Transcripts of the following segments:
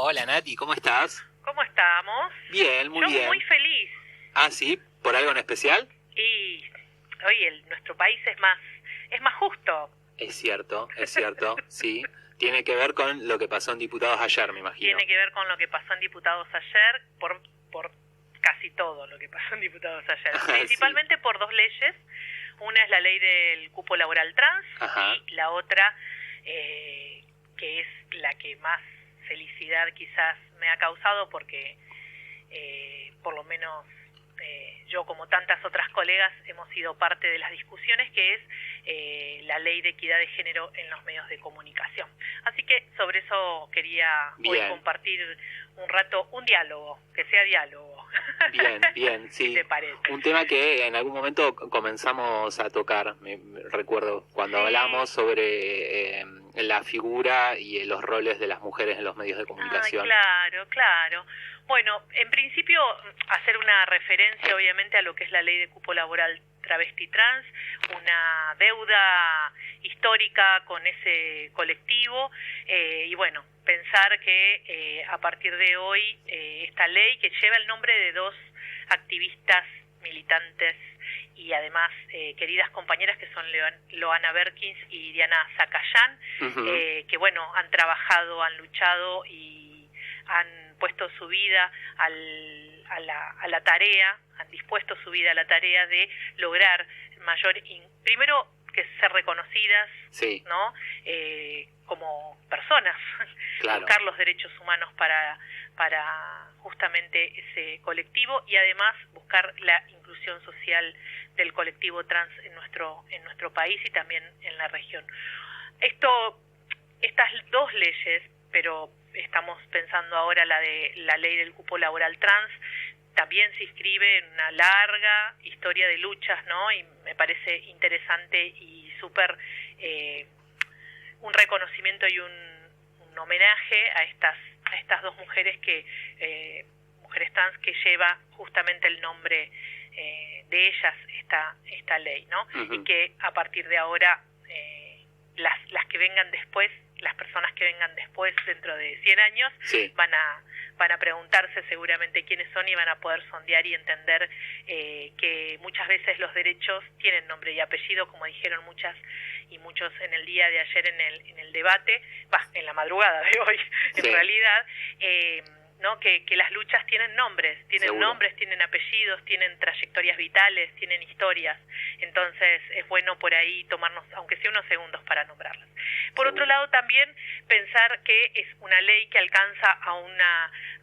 Hola Nati, ¿cómo estás? ¿Cómo estamos? Bien, muy Yo bien. muy feliz. Ah, ¿sí? ¿Por algo en especial? Y hoy nuestro país es más justo. Es cierto, sí. Tiene que ver con lo que pasó en Diputados ayer, me imagino. Tiene que ver con lo que pasó en Diputados ayer, por casi todo lo que pasó en Diputados ayer. Principalmente por dos leyes. Una es la ley del cupo laboral trans. Ajá. Y la otra, que es la que más felicidad quizás me ha causado porque por lo menos yo, como tantas otras colegas, hemos sido parte de las discusiones, que es la ley de equidad de género en los medios de comunicación. Así que sobre eso quería hoy compartir un rato, un diálogo, que sea diálogo. Bien, sí. ¿Qué te parece? Un tema que en algún momento comenzamos a tocar, me recuerdo, cuando hablamos sobre la figura y los roles de las mujeres en los medios de comunicación. Claro. Bueno, en principio, hacer una referencia obviamente a lo que es la ley de cupo laboral travesti trans, una deuda histórica con ese colectivo, y bueno, pensar que a partir de hoy esta ley, que lleva el nombre de dos activistas militantes y además queridas compañeras, que son Loana Berkins y Diana Zacayán, que bueno, han trabajado, han luchado y han puesto su vida a la tarea, han dispuesto su vida a la tarea de lograr primero que ser reconocidas, sí, ¿no? Como personas, claro, buscar los derechos humanos para justamente ese colectivo, y además buscar la inclusión social del colectivo trans en nuestro país y también en la región. Estas dos leyes, pero estamos pensando ahora la ley del cupo laboral trans, también se inscribe en una larga historia de luchas, ¿no? Y me parece interesante y súper un reconocimiento y un homenaje a estas dos mujeres mujeres trans, que lleva justamente el nombre de ellas esta ley, ¿no? Y que a partir de ahora las que vengan después, las personas que vengan después, dentro de 100 años, sí, van a preguntarse seguramente quiénes son, y van a poder sondear y entender que muchas veces los derechos tienen nombre y apellido, como dijeron muchas y muchos en el día de ayer en el debate, en la madrugada de hoy, sí, en realidad, ¿no? Que las luchas tienen nombres, tienen apellidos, tienen trayectorias vitales, tienen historias. Entonces es bueno por ahí tomarnos, aunque sea unos segundos, para nombrarlas. Por otro lado, también pensar que es una ley que alcanza a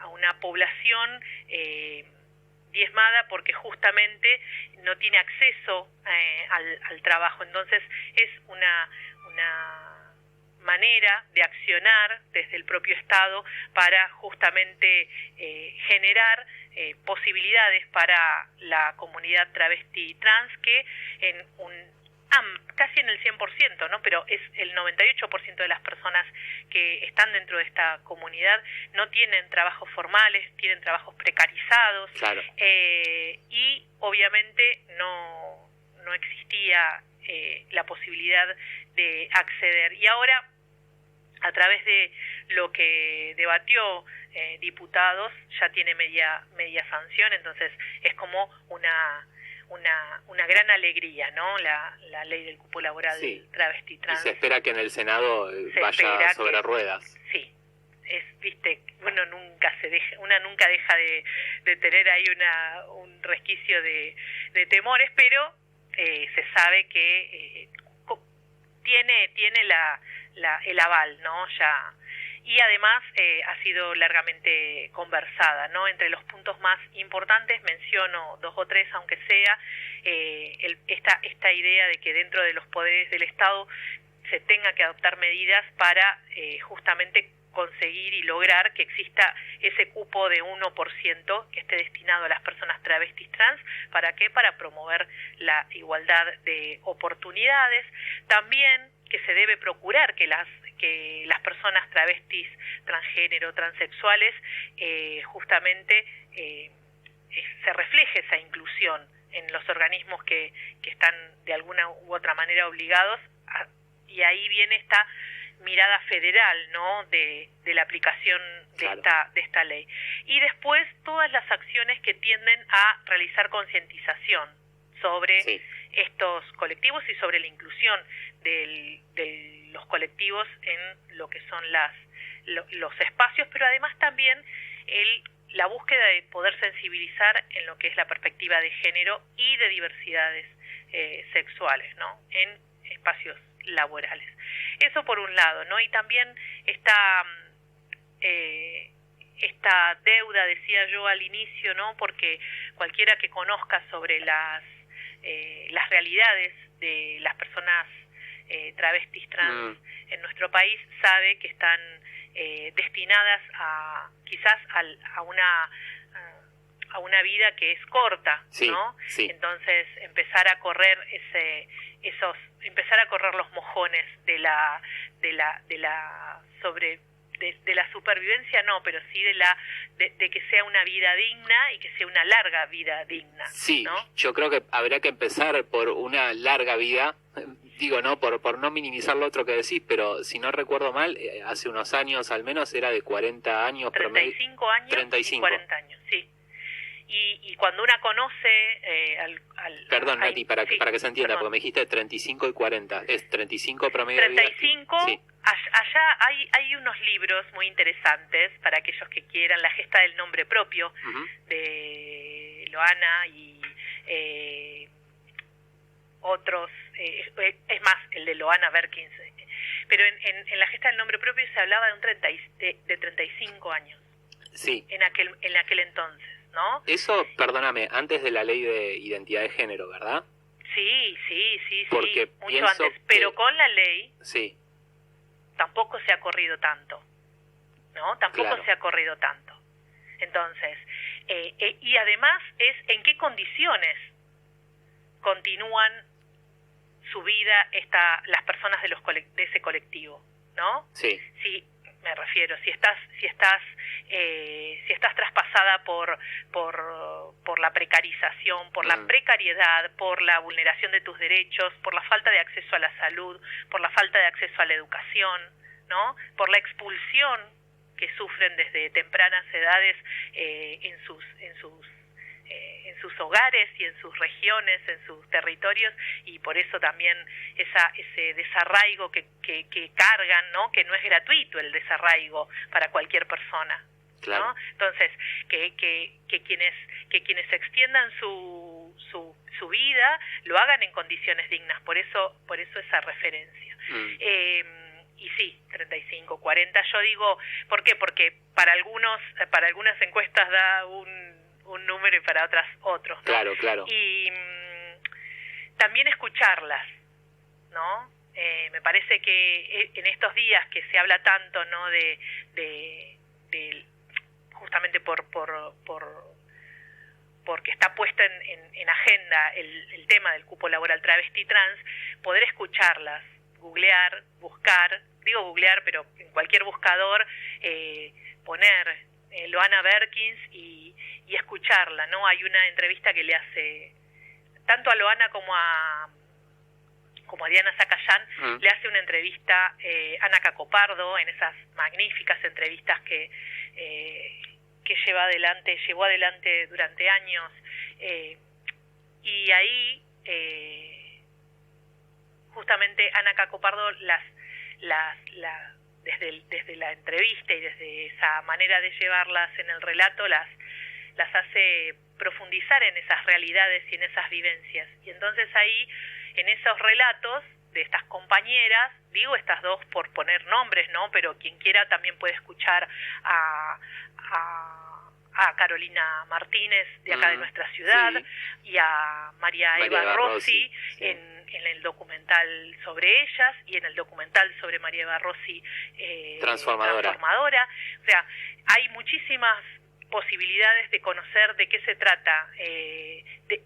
una población diezmada, porque justamente no tiene acceso al trabajo. Entonces es una manera de accionar desde el propio Estado para justamente generar posibilidades para la comunidad travesti trans, que casi en el 100%, ¿no? Pero es el 98% de las personas que están dentro de esta comunidad no tienen trabajos formales, tienen trabajos precarizados, claro, y obviamente no existía la posibilidad de acceder. Y ahora, a través de lo que debatió Diputados, ya tiene media sanción. Entonces es como una gran alegría, ¿no? La ley del cupo laboral, sí, travesti trans. Y se espera que en el Senado vaya sobre ruedas. Sí, viste, una nunca deja de tener ahí un resquicio de temores, pero se sabe que tiene el aval, ¿no? Ya. Y además ha sido largamente conversada, ¿no? Entre los puntos más importantes menciono dos o tres, aunque sea esta idea de que dentro de los poderes del Estado se tenga que adoptar medidas para justamente conseguir y lograr que exista ese cupo de 1% que esté destinado a las personas travestis trans. ¿Para qué? Para promover la igualdad de oportunidades. También que se debe procurar que las personas travestis, transgénero, transexuales, justamente se refleje esa inclusión en los organismos que están de alguna u otra manera obligados y ahí viene mirada federal, ¿no? de la aplicación de esta ley. Y después todas las acciones que tienden a realizar concientización sobre estos colectivos y sobre la inclusión de los colectivos en lo que son los espacios, pero además también la búsqueda de poder sensibilizar en lo que es la perspectiva de género y de diversidades sexuales, ¿no? En espacios laborales. Eso por un lado, ¿no? Y también esta deuda, decía yo al inicio, ¿no? Porque cualquiera que conozca sobre las realidades de las personas travestis trans en nuestro país sabe que están destinadas a quizás a una vida que es corta, ¿no? Sí. Entonces empezar a correr los mojones de la supervivencia, no, pero sí de que sea una vida digna y que sea una larga vida digna. Sí, ¿no? Yo creo que habría que empezar por una larga vida. Digo, no, por no minimizar lo otro que decís, pero si no recuerdo mal, hace unos años al menos era de 40 años. 35 años 35. Y 40 años, sí. Y cuando una conoce Perdón, Nati, para que se entienda, porque me dijiste 35 y 40. ¿Es 35 promedio de vida? 35, sí. Allá hay unos libros muy interesantes para aquellos que quieran, La gesta del nombre propio, de Loana y otros, es más, el de Loana Berkins, pero en La gesta del nombre propio se hablaba de 35 años, sí, en aquel entonces, ¿no? Eso, perdóname, antes de la ley de identidad de género, ¿verdad? Sí, porque mucho antes, pero con la ley sí, tampoco se ha corrido tanto, ¿no? Tampoco se ha corrido tanto. Entonces, y además es en qué condiciones continúan su vida las personas de ese colectivo, ¿no? Sí. Sí, me refiero, si estás traspasada por la precarización, por la precariedad, por la vulneración de tus derechos, por la falta de acceso a la salud, por la falta de acceso a la educación, ¿no? Por la expulsión que sufren desde tempranas edades en sus hogares y en sus regiones, en sus territorios, y por eso también ese desarraigo que cargan, ¿no? Que no es gratuito el desarraigo para cualquier persona, claro. ¿no? Entonces que quienes extiendan su vida lo hagan en condiciones dignas, por eso esa referencia. Y sí, 35, 40, yo digo, ¿por qué? Porque para algunas encuestas da un número y para otras otros, ¿no? Claro. Y también escucharlas, ¿no? Me parece que en estos días que se habla tanto, ¿no? de justamente porque está puesta en agenda el tema del cupo laboral travesti trans, poder escucharlas, buscar, digo googlear, pero en cualquier buscador poner Loana Berkins y escucharla, ¿no? Hay una entrevista que le hace tanto a Loana como a Diana Zacayán, le hace una entrevista Ana Cacopardo, en esas magníficas entrevistas que llevó adelante durante años, y ahí justamente Ana Cacopardo desde la entrevista y desde esa manera de llevarlas en el relato las hace profundizar en esas realidades y en esas vivencias. Y entonces ahí, en esos relatos de estas compañeras, digo estas dos por poner nombres, ¿no? Pero quien quiera también puede escuchar a Carolina Martínez, de acá de nuestra ciudad, sí, y a María Eva Rossi, sí, en el documental sobre ellas, y en el documental sobre María Eva Rossi, Transformadora. O sea, hay muchísimas posibilidades de conocer de qué se trata, de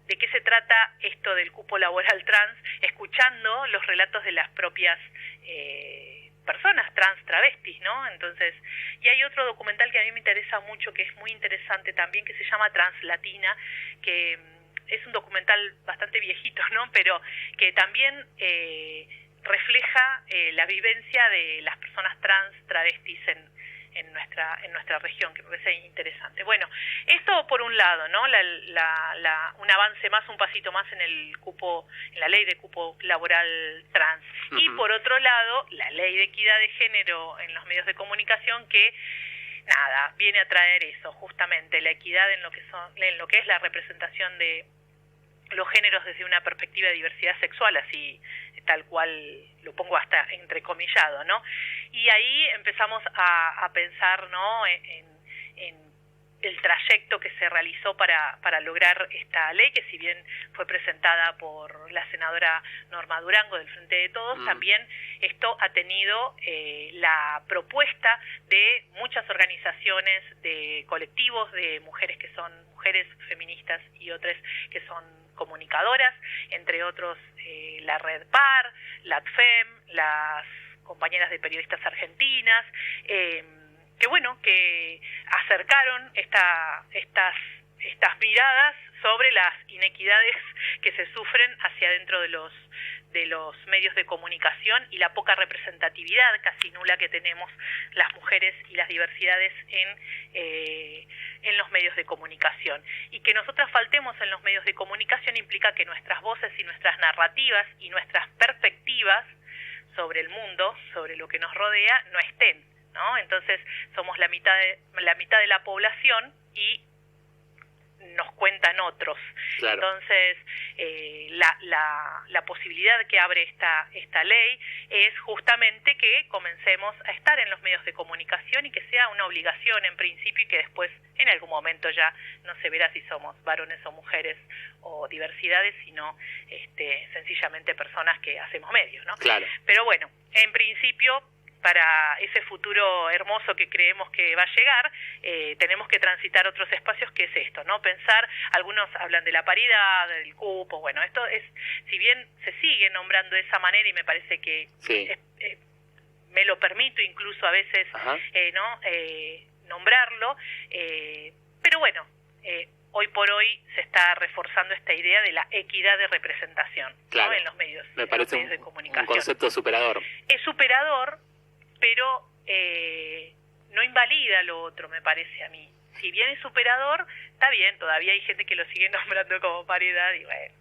qué se trata esto del cupo laboral trans, escuchando los relatos de las propias personas trans travestis, ¿no? Entonces, y hay otro documental que a mí me interesa mucho, que es muy interesante también, que se llama Translatina, que es un documental bastante viejito, ¿no? Pero que también refleja la vivencia de las personas trans, travestis en nuestra región, que me parece interesante. Bueno, esto por un lado, ¿no? Un avance más, un pasito más en la ley de cupo laboral trans. Uh-huh. Y por otro lado, la ley de equidad de género en los medios de comunicación que viene a traer eso, justamente la equidad en lo que es la representación de los géneros desde una perspectiva de diversidad sexual, así tal cual lo pongo hasta entrecomillado, ¿no? Y ahí empezamos a pensar, ¿no?, en el trayecto que se realizó para lograr esta ley, que si bien fue presentada por la senadora Norma Durango del Frente de Todos, también esto ha tenido la propuesta de muchas organizaciones, de colectivos de mujeres que son mujeres feministas y otras que son comunicadoras, entre otros la Red PAR, la ATFEM, las compañeras de periodistas argentinas, que acercaron estas miradas sobre las inequidades que se sufren hacia adentro de los medios de comunicación y la poca representatividad casi nula que tenemos las mujeres y las diversidades en los medios de comunicación. Y que nosotras faltemos en los medios de comunicación implica que nuestras voces y nuestras narrativas y nuestras perspectivas sobre el mundo, sobre lo que nos rodea, no estén, ¿no? Entonces somos la mitad de la población y nos cuentan otros. Claro. Entonces la posibilidad que abre esta ley es justamente que comencemos a estar en los medios de comunicación y que sea una obligación en principio y que después en algún momento ya no se verá si somos varones o mujeres o diversidades, sino sencillamente personas que hacemos medios, ¿no? Claro. Pero bueno, en principio, para ese futuro hermoso que creemos que va a llegar, tenemos que transitar otros espacios, que es esto, ¿no? Pensar, algunos hablan de la paridad, del cupo, bueno, esto es, si bien se sigue nombrando de esa manera y me parece que sí, me lo permito incluso a veces, nombrarlo, pero bueno, hoy por hoy se está reforzando esta idea de la equidad de representación, claro, ¿no?, en los medios, me parece medios de comunicación. Un concepto superador. Es superador, pero no invalida lo otro, me parece a mí. Si bien es superador, está bien, todavía hay gente que lo sigue nombrando como paridad y bueno,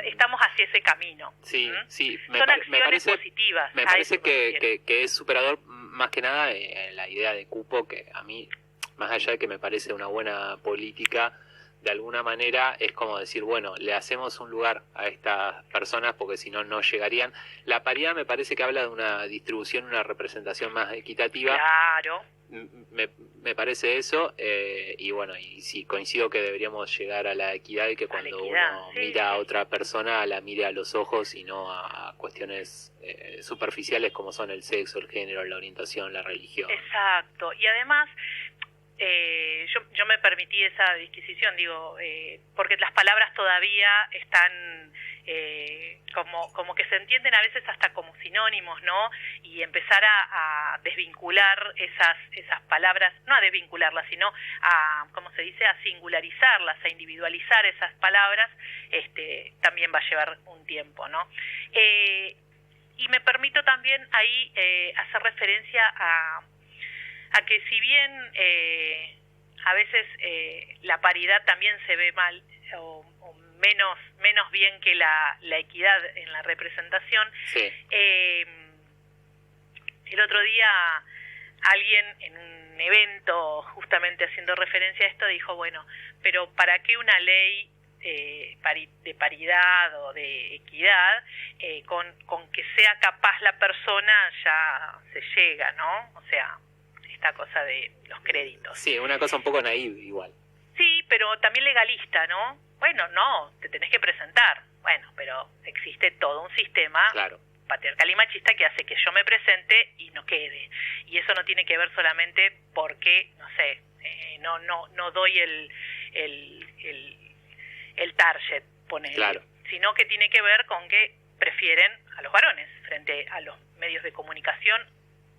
estamos hacia ese camino. Sí, sí. Son acciones positivas. Me parece que es superador más que nada la idea de cupo, que a mí, más allá de que me parece una buena política, de alguna manera es como decir, bueno, le hacemos un lugar a estas personas porque si no, no llegarían. La paridad me parece que habla de una distribución, una representación más equitativa. Claro. Me parece eso, y bueno, y sí, coincido que deberíamos llegar a la equidad y que cuando uno mira a otra persona, la mire a los ojos y no a cuestiones superficiales como son el sexo, el género, la orientación, la religión. Exacto, y además yo me permití esa disquisición, digo, porque las palabras todavía están como que se entienden a veces hasta como sinónimos, ¿no? Y empezar a desvincular esas palabras, no a desvincularlas, sino a, ¿cómo se dice?, a singularizarlas, a individualizar esas palabras, también va a llevar un tiempo, ¿no? Y me permito también ahí hacer referencia a que si bien a veces la paridad también se ve mal o menos bien que la equidad en la representación, sí. El otro día alguien en un evento justamente haciendo referencia a esto dijo, bueno, pero ¿para qué una ley de paridad o de equidad, con que sea capaz la persona ya se llega, ¿no? O sea, esta cosa de los créditos. Sí, una cosa un poco naive igual. Sí, pero también legalista, ¿no? Bueno, no, te tenés que presentar. Bueno, pero existe todo un sistema, claro, patriarcal y machista que hace que yo me presente y no quede. Y eso no tiene que ver solamente porque, no sé, no doy el target, ponele, claro, sino que tiene que ver con que prefieren a los varones frente a los medios de comunicación,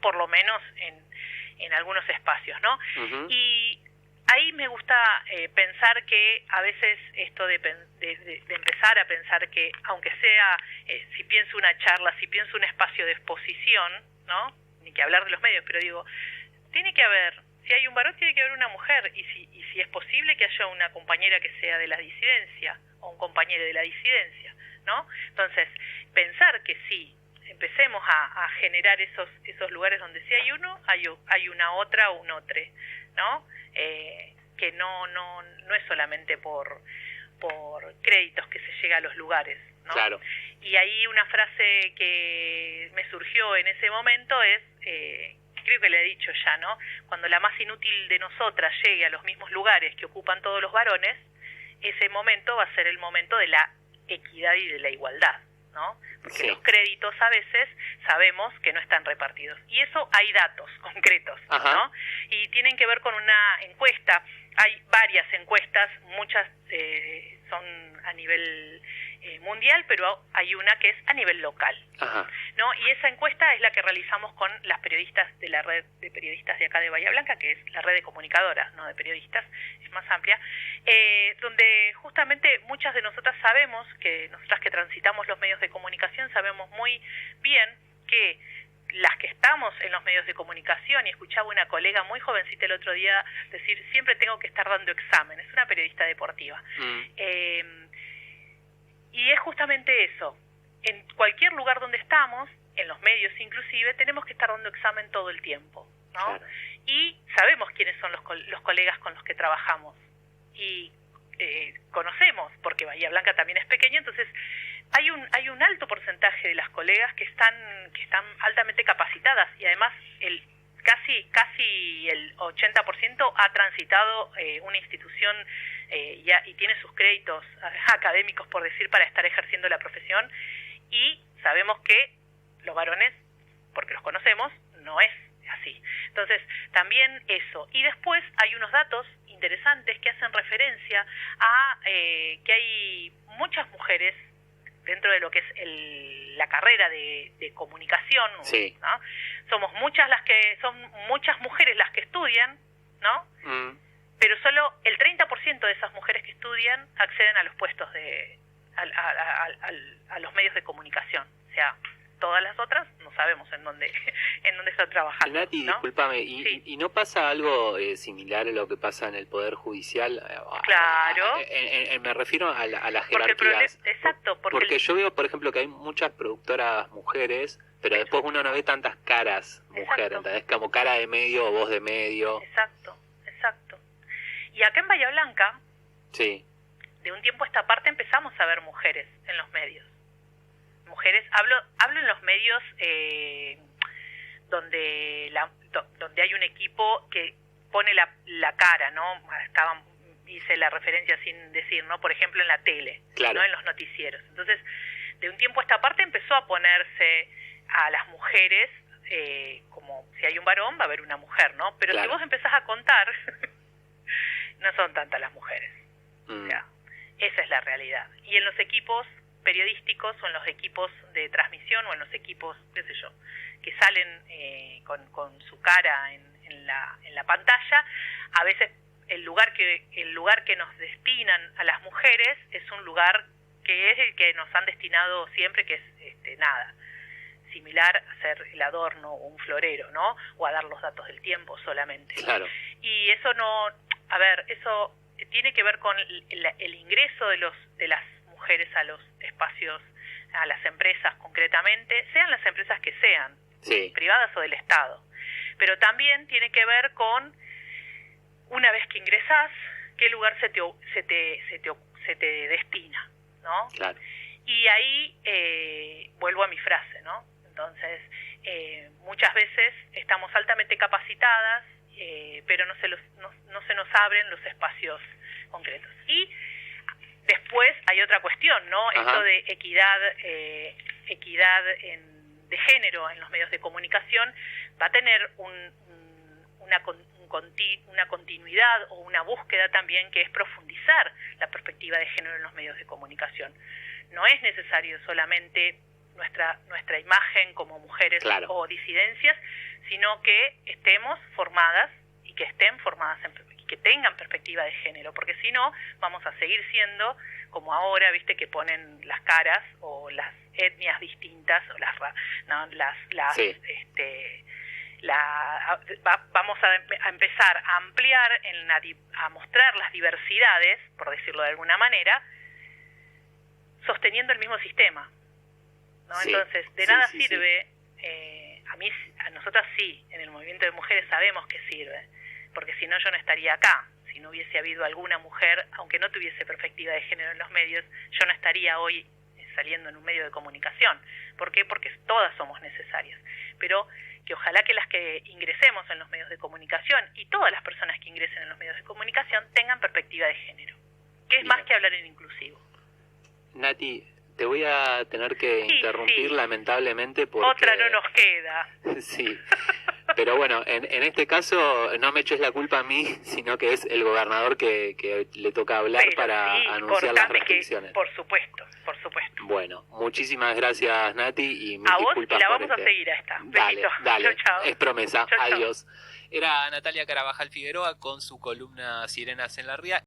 por lo menos en algunos espacios, ¿no? Uh-huh. Y ahí me gusta pensar que a veces esto de empezar a pensar que, aunque sea, si pienso una charla, si pienso un espacio de exposición, ¿no? Ni que hablar de los medios, pero digo, tiene que haber, si hay un varón, tiene que haber una mujer, y si es posible que haya una compañera que sea de la disidencia, o un compañero de la disidencia, ¿no? Entonces, pensar que sí, empecemos a generar esos lugares donde si hay uno, hay una otra o un otro, ¿no? Que no es solamente por créditos que se llega a los lugares, ¿no? Claro. Y ahí una frase que me surgió en ese momento es, creo que le he dicho ya, ¿no? Cuando la más inútil de nosotras llegue a los mismos lugares que ocupan todos los varones, ese momento va a ser el momento de la equidad y de la igualdad, ¿no? Porque sí. Los créditos a veces sabemos que no están repartidos. Y eso hay datos concretos, Ajá. ¿no? Y tienen que ver con una encuesta. Hay varias encuestas, muchas son a nivel mundial, pero hay una que es a nivel local. Ajá. ¿No? Y esa encuesta es la que realizamos con las periodistas de la red de periodistas de acá de Bahía Blanca, que es la red de comunicadoras, no de periodistas, es más amplia, donde justamente muchas de nosotras sabemos, que nosotras que transitamos los medios de comunicación sabemos muy bien que las que estamos en los medios de comunicación, y escuchaba una colega muy jovencita el otro día decir, siempre tengo que estar dando exámenes, una periodista deportiva. Y es justamente eso. En cualquier lugar donde estamos, en los medios inclusive, tenemos que estar dando examen todo el tiempo, ¿no? Claro. Y sabemos quiénes son los colegas con los que trabajamos. Y conocemos, porque Bahía Blanca también es pequeña, entonces hay un alto porcentaje de las colegas que están altamente capacitadas, y además casi el 80% ha transitado una institución y tiene sus créditos académicos, por decir, para estar ejerciendo la profesión, y sabemos que los varones, porque los conocemos, no es así. Entonces, también eso. Y después hay unos datos interesantes que hacen referencia a que hay muchas mujeres dentro de lo que es la carrera de comunicación, sí. ¿no? Son muchas mujeres las que estudian, ¿no? Pero solo el 30% de esas mujeres que estudian acceden a los puestos a los medios de comunicación. O sea, todas las otras no sabemos en dónde están trabajando. Nati, ¿no? discúlpame, Sí. ¿y no pasa algo similar a lo que pasa en el Poder Judicial? Claro. Me refiero a las Porque jerarquías. exacto. Porque yo veo, por ejemplo, que hay muchas productoras mujeres, pero después uno no ve tantas caras mujeres, ¿entendés? Como cara de medio o voz de medio. Exacto. Y acá en Bahía Blanca, sí, de un tiempo a esta parte empezamos a ver mujeres en los medios. Mujeres, hablo en los medios donde hay un equipo que pone la cara, ¿no? Hice la referencia sin decir, ¿no? Por ejemplo, en la tele, claro. ¿no? En los noticieros. Entonces, de un tiempo a esta parte empezó a ponerse a las mujeres, como si hay un varón, va a haber una mujer, ¿no? Pero claro. si vos empezás a contar, no son tantas las mujeres. O sea, esa es la realidad. Y en los equipos periodísticos o en los equipos de transmisión o en los equipos, qué sé yo, que salen con su cara en la pantalla, a veces el lugar que nos destinan a las mujeres es un lugar que es el que nos han destinado siempre, que es similar a ser el adorno o un florero, ¿no? O a dar los datos del tiempo solamente. Claro. Y eso eso tiene que ver con el ingreso de las mujeres a los espacios, a las empresas concretamente, sean las empresas que sean, sí. privadas o del Estado. Pero también tiene que ver con, una vez que ingresás, qué lugar se te destina, ¿no? Claro. Y ahí vuelvo a mi frase, ¿no? Entonces, muchas veces estamos altamente capacitadas, pero no se nos abren los espacios concretos. Y después hay otra cuestión, ¿no? Ajá. Esto de equidad de género en los medios de comunicación va a tener una continuidad o una búsqueda también, que es profundizar la perspectiva de género en los medios de comunicación. No es necesario solamente nuestra imagen como mujeres, claro, o disidencias, sino que estemos formadas y que estén formadas que tengan perspectiva de género, porque si no vamos a seguir siendo como ahora, viste, que ponen las caras o las etnias distintas o sí. Vamos a empezar a ampliar, a mostrar las diversidades, por decirlo de alguna manera, sosteniendo el mismo sistema, ¿no? Sí, entonces de nada sirve. A nosotras sí, en el movimiento de mujeres sabemos que sirve, porque si no yo no estaría acá. Si no hubiese habido alguna mujer, aunque no tuviese perspectiva de género en los medios, yo no estaría hoy saliendo en un medio de comunicación. ¿Por qué? Porque todas somos necesarias. Pero que ojalá que las que ingresemos en los medios de comunicación y todas las personas que ingresen en los medios de comunicación tengan perspectiva de género, que es Bien. más que hablar en inclusivo. Nati, te voy a tener que interrumpir lamentablemente porque... Otra no nos queda. Sí, pero bueno, en este caso no me eches la culpa a mí, sino que es el gobernador que le toca hablar para anunciar las restricciones. Por supuesto, por supuesto. Bueno, muchísimas gracias Nati y mil a vos disculpas y la por vamos a seguir a esta. Dale, Besito. dale, Chau, chau. es promesa, Chau, chau. adiós. Era Natalia Carabajal Figueroa con su columna Sirenas en la Ría.